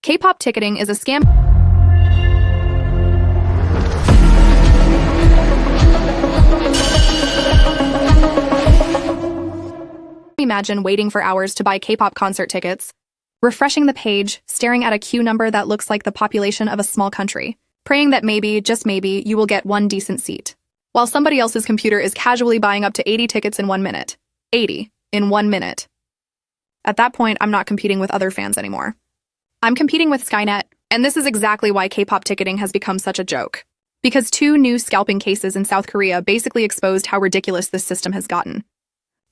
K-pop ticketing is a scam. Imagine waiting for hours to buy K-pop concert tickets, refreshing the page, staring at a queue number that looks like the population of a small country, praying that maybe, just maybe, you will get one decent seat, while somebody else's computer is casually buying up to 80 tickets in 1 minute. 80 in 1 minute. At that point, I'm not competing with other fans anymore. I'm competing with Skynet, and this is exactly why K-pop ticketing has become such a joke. Because 2 new scalping cases in South Korea basically exposed how ridiculous this system has gotten.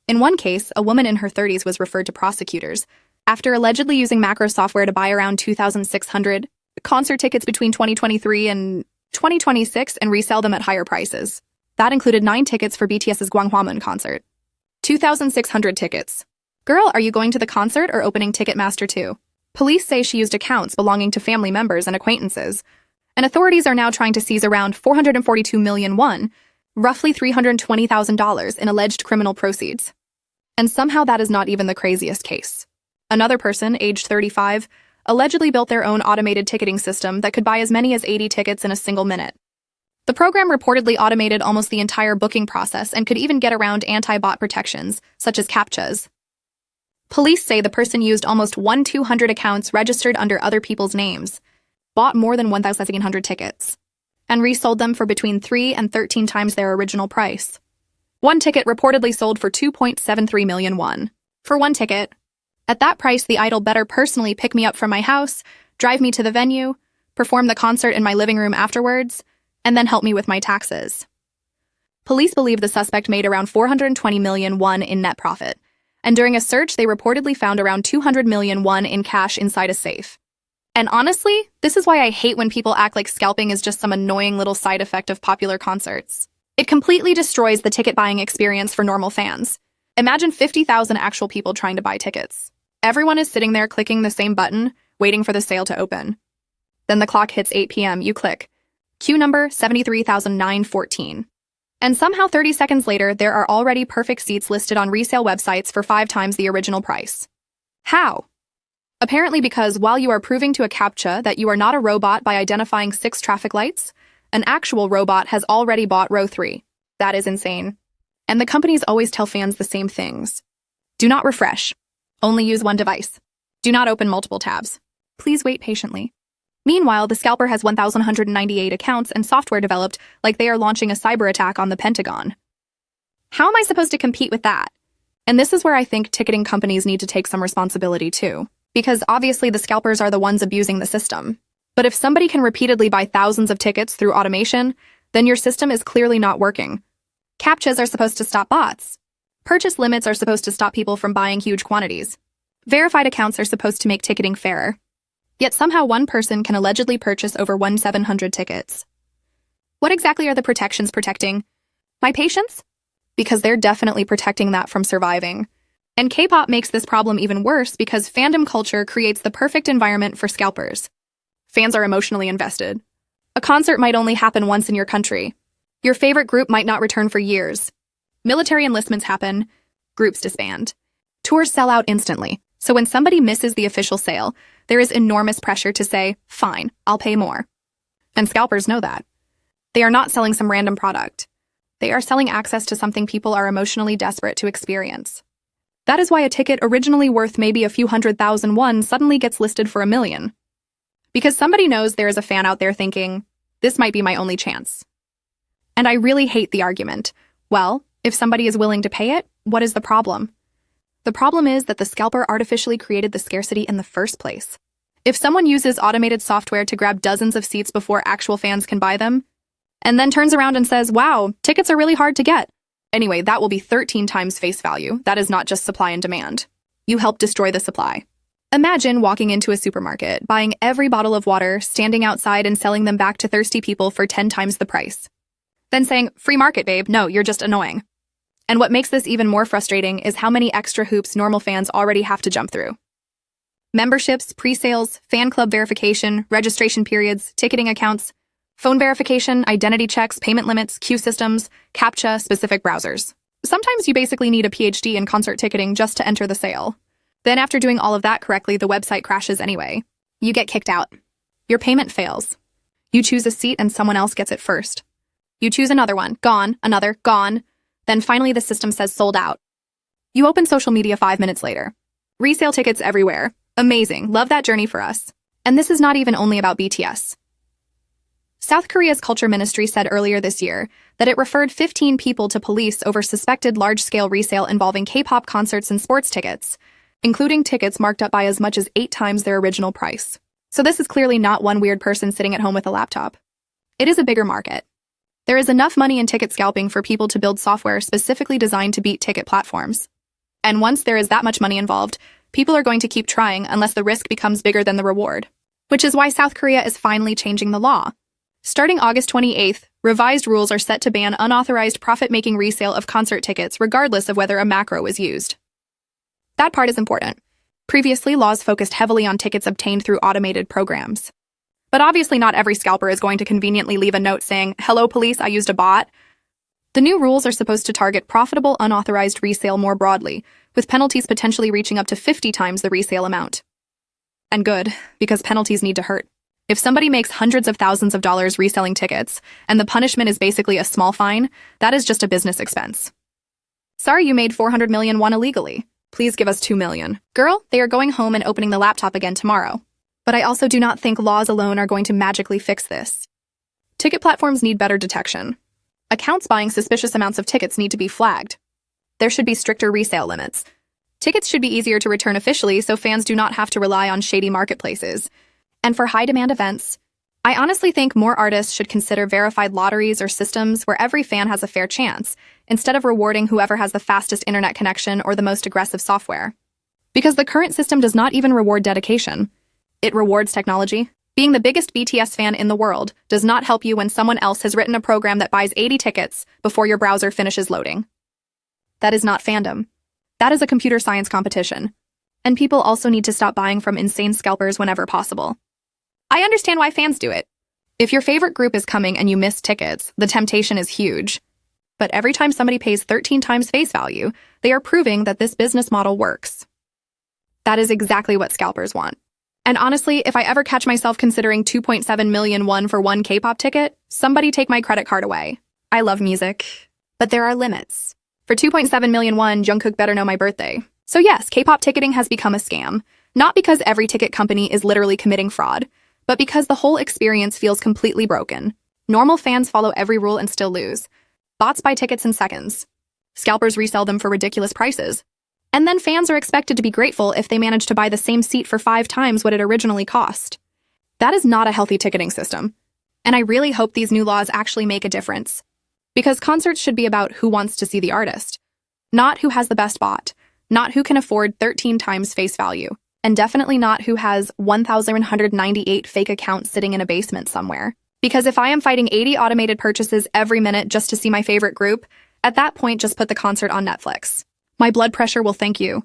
In one case, a woman in her 30s was referred to prosecutors after allegedly using macro software to buy around 2,600 concert tickets between 2023 and 2026 and resell them at higher prices. That included 9 tickets for BTS's Gwanghwamun concert. 2,600 tickets. Girl, are you going to the concert or opening Ticketmaster too? Police say she used accounts belonging to family members and acquaintances, and authorities are now trying to seize around 442 million won, roughly $320,000 in alleged criminal proceeds. And somehow that is not even the craziest case. Another person, aged 35, allegedly built their own automated ticketing system that could buy as many as 80 tickets in a single minute. The program reportedly automated almost the entire booking process and could even get around anti-bot protections, such as CAPTCHAs. Police say the person used almost 1,200 accounts registered under other people's names, bought more than 1,700 tickets, and resold them for between 3 and 13 times their original price. One ticket reportedly sold for 2.73 million won. For one ticket. At that price, the idol better personally pick me up from my house, drive me to the venue, perform the concert in my living room afterwards, and then help me with my taxes. Police believe the suspect made around 420 million won in net profit, and during a search, they reportedly found around 200 million won in cash inside a safe. And honestly, this is why I hate when people act like scalping is just some annoying little side effect of popular concerts. It completely destroys the ticket buying experience for normal fans. Imagine 50,000 actual people trying to buy tickets. Everyone is sitting there clicking the same button, waiting for the sale to open. Then the clock hits 8 p.m., you click. Queue number 73,914. And somehow 30 seconds later, there are already perfect seats listed on resale websites for 5 times the original price. How? Apparently because while you are proving to a CAPTCHA that you are not a robot by identifying 6 traffic lights, an actual robot has already bought row 3. That is insane. And the companies always tell fans the same things. Do not refresh. Only use one device. Do not open multiple tabs. Please wait patiently. Meanwhile, the scalper has 1,198 accounts and software developed like they are launching a cyber attack on the Pentagon. How am I supposed to compete with that? And this is where I think ticketing companies need to take some responsibility too. Because obviously the scalpers are the ones abusing the system. But if somebody can repeatedly buy thousands of tickets through automation, then your system is clearly not working. CAPTCHAs are supposed to stop bots. Purchase limits are supposed to stop people from buying huge quantities. Verified accounts are supposed to make ticketing fairer. Yet somehow one person can allegedly purchase over 1,700 tickets. What exactly are the protections protecting? My patients? Because they're definitely protecting that from surviving. And K-pop makes this problem even worse because fandom culture creates the perfect environment for scalpers. Fans are emotionally invested. A concert might only happen once in your country. Your favorite group might not return for years. Military enlistments happen. Groups disband. Tours sell out instantly. So when somebody misses the official sale, there is enormous pressure to say, fine, I'll pay more. And scalpers know that. They are not selling some random product. They are selling access to something people are emotionally desperate to experience. That is why a ticket originally worth maybe a few 100,000 won suddenly gets listed for 1 million. Because somebody knows there is a fan out there thinking, this might be my only chance. And I really hate the argument. Well, if somebody is willing to pay it, what is the problem? The problem is that the scalper artificially created the scarcity in the first place. If someone uses automated software to grab dozens of seats before actual fans can buy them, and then turns around and says, wow, tickets are really hard to get. Anyway, that will be 13 times face value. That is not just supply and demand. You help destroy the supply. Imagine walking into a supermarket, buying every bottle of water, standing outside and selling them back to thirsty people for 10 times the price. Then saying, free market, babe. No, you're just annoying. And what makes this even more frustrating is how many extra hoops normal fans already have to jump through. Memberships, pre-sales, fan club verification, registration periods, ticketing accounts, phone verification, identity checks, payment limits, queue systems, CAPTCHA, specific browsers. Sometimes you basically need a PhD in concert ticketing just to enter the sale. Then after doing all of that correctly, the website crashes anyway. You get kicked out. Your payment fails. You choose a seat and someone else gets it first. You choose another one, gone, another, gone. Then finally the system says sold out. You open social media 5 minutes later. Resale tickets everywhere. Amazing, love that journey for us. And this is not even only about BTS. South Korea's culture ministry said earlier this year that it referred 15 people to police over suspected large-scale resale involving K-pop concerts and sports tickets, including tickets marked up by as much as 8 times their original price. So this is clearly not one weird person sitting at home with a laptop. It is a bigger market. There is enough money in ticket scalping for people to build software specifically designed to beat ticket platforms. And once there is that much money involved, people are going to keep trying unless the risk becomes bigger than the reward. Which is why South Korea is finally changing the law. Starting August 28th, revised rules are set to ban unauthorized profit-making resale of concert tickets regardless of whether a macro is used. That part is important. Previously, laws focused heavily on tickets obtained through automated programs. But obviously not every scalper is going to conveniently leave a note saying, "Hello police, I used a bot." The new rules are supposed to target profitable unauthorized resale more broadly, with penalties potentially reaching up to 50 times the resale amount. And good, because penalties need to hurt. If somebody makes hundreds of thousands of dollars reselling tickets, and the punishment is basically a small fine, that is just a business expense. Sorry you made 400 million won illegally. Please give us 2 million. Girl, they are going home and opening the laptop again tomorrow. But I also do not think laws alone are going to magically fix this. Ticket platforms need better detection. Accounts buying suspicious amounts of tickets need to be flagged. There should be stricter resale limits. Tickets should be easier to return officially so fans do not have to rely on shady marketplaces. And for high-demand events, I honestly think more artists should consider verified lotteries or systems where every fan has a fair chance, instead of rewarding whoever has the fastest internet connection or the most aggressive software. Because the current system does not even reward dedication. It rewards technology. Being the biggest BTS fan in the world does not help you when someone else has written a program that buys 80 tickets before your browser finishes loading. That is not fandom. That is a computer science competition. And people also need to stop buying from insane scalpers whenever possible. I understand why fans do it. If your favorite group is coming and you miss tickets, the temptation is huge. But every time somebody pays 13 times face value, they are proving that this business model works. That is exactly what scalpers want. And honestly, if I ever catch myself considering 2.7 million won for one K-pop ticket, somebody take my credit card away. I love music, but there are limits. For 2.7 million won, Jungkook better know my birthday. So yes, K-pop ticketing has become a scam. Not because every ticket company is literally committing fraud, but because the whole experience feels completely broken. Normal fans follow every rule and still lose. Bots buy tickets in seconds. Scalpers resell them for ridiculous prices. And then fans are expected to be grateful if they manage to buy the same seat for 5 times what it originally cost. That is not a healthy ticketing system. And I really hope these new laws actually make a difference. Because concerts should be about who wants to see the artist. Not who has the best bot. Not who can afford 13 times face value. And definitely not who has 1,198 fake accounts sitting in a basement somewhere. Because if I am fighting 80 automated purchases every minute just to see my favorite group, at that point just put the concert on Netflix. My blood pressure will thank you.